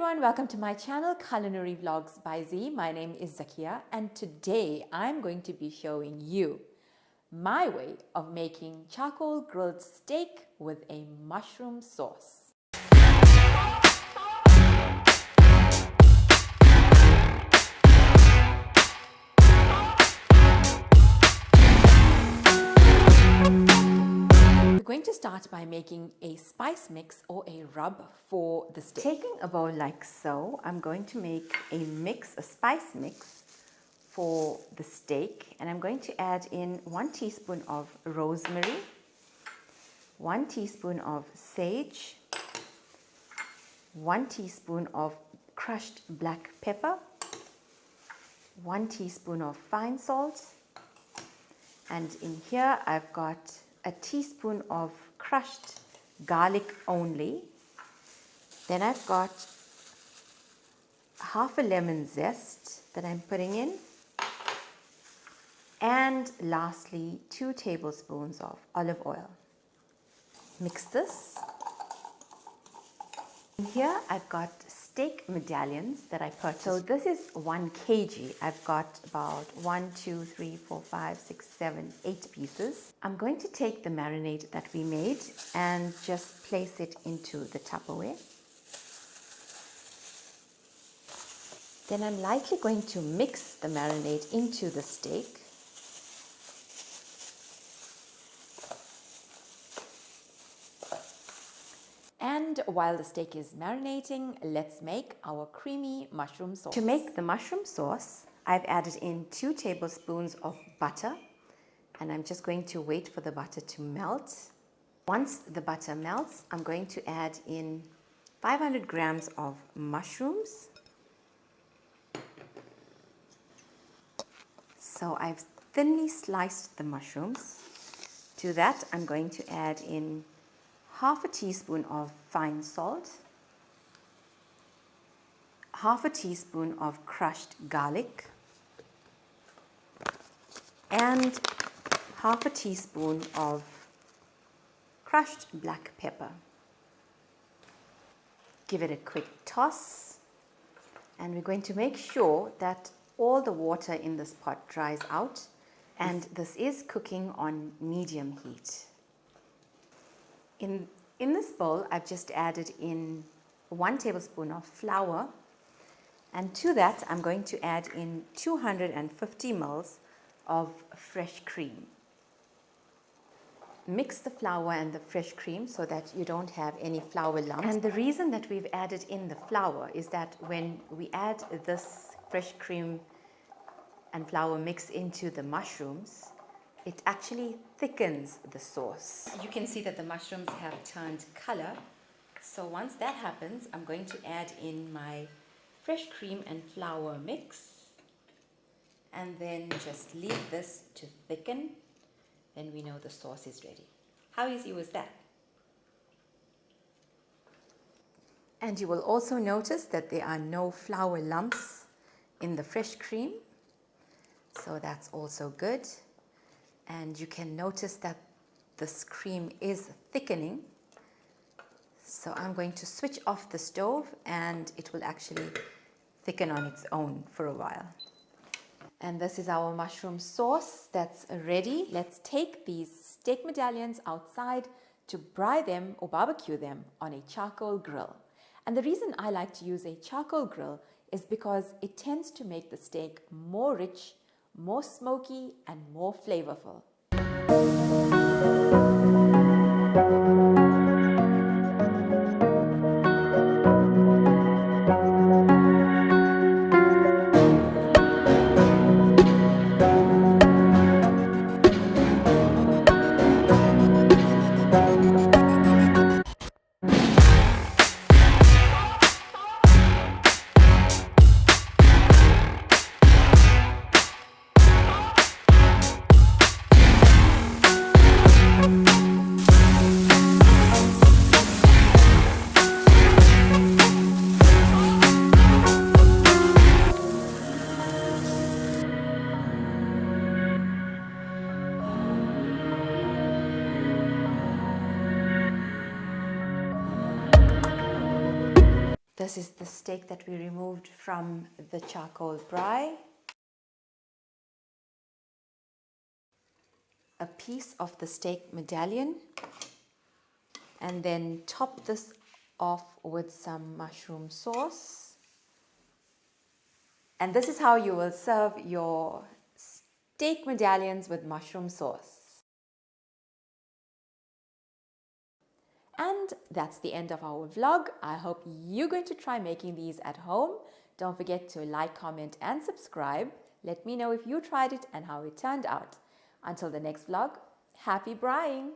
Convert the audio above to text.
everyone, welcome to my channel Culinary Vlogs by Z. My name is Zakia and today I'm going to be showing you my way of making charcoal grilled steak with a mushroom sauce. We're going to start by making a spice mix or a rub for the steak. Taking a bowl like so, I'm going to make a spice mix for the steak, and I'm going to add in 1 teaspoon of rosemary, 1 teaspoon of sage, 1 teaspoon of crushed black pepper, 1 teaspoon of fine salt, and in here I've got a teaspoon of crushed garlic only. Then I've got half a lemon zest that I'm putting in. And lastly, 2 tablespoons of olive oil. Mix this. In here I've got steak medallions that I purchased. So this is 1 kg. I've got about 1, 2, 3, 4, 5, 6, 7, 8 pieces. I'm going to take the marinade that we made and just place it into the Tupperware. Then I'm lightly going to mix the marinade into the steak. And while the steak is marinating, let's make our creamy mushroom sauce. To make the mushroom sauce, I've added in 2 tablespoons of butter, and I'm just going to wait for the butter to melt. Once the butter melts, I'm going to add in 500 grams of mushrooms. So I've thinly sliced the mushrooms. To that, I'm going to add in half a teaspoon of fine salt, half a teaspoon of crushed garlic, and half a teaspoon of crushed black pepper. Give it a quick toss, and we're going to make sure that all the water in this pot dries out, and this is cooking on medium heat. In this bowl, I've just added in 1 tablespoon of flour, and to that I'm going to add in 250 ml of fresh cream. Mix the flour and the fresh cream so that you don't have any flour lumps. And the reason that we've added in the flour is that when we add this fresh cream and flour mix into the mushrooms, it actually thickens the sauce. You can see that the mushrooms have turned color. So once that happens, I'm going to add in my fresh cream and flour mix, and then just leave this to thicken. Then we know the sauce is ready. How easy was that? And you will also notice that there are no flour lumps in the fresh cream. So that's also good. And you can notice that this cream is thickening. So I'm going to switch off the stove and it will actually thicken on its own for a while. And this is our mushroom sauce that's ready. Let's take these steak medallions outside to braai them or barbecue them on a charcoal grill. And the reason I like to use a charcoal grill is because it tends to make the steak more rich, more smoky, and more flavorful. This is the steak that we removed from the charcoal braai. A piece of the steak medallion, and then top this off with some mushroom sauce. And this is how you will serve your steak medallions with mushroom sauce. And that's the end of our vlog. I hope you're going to try making these at home. Don't forget to like, comment, and subscribe. Let me know if you tried it and how it turned out. Until the next vlog, happy braaiing!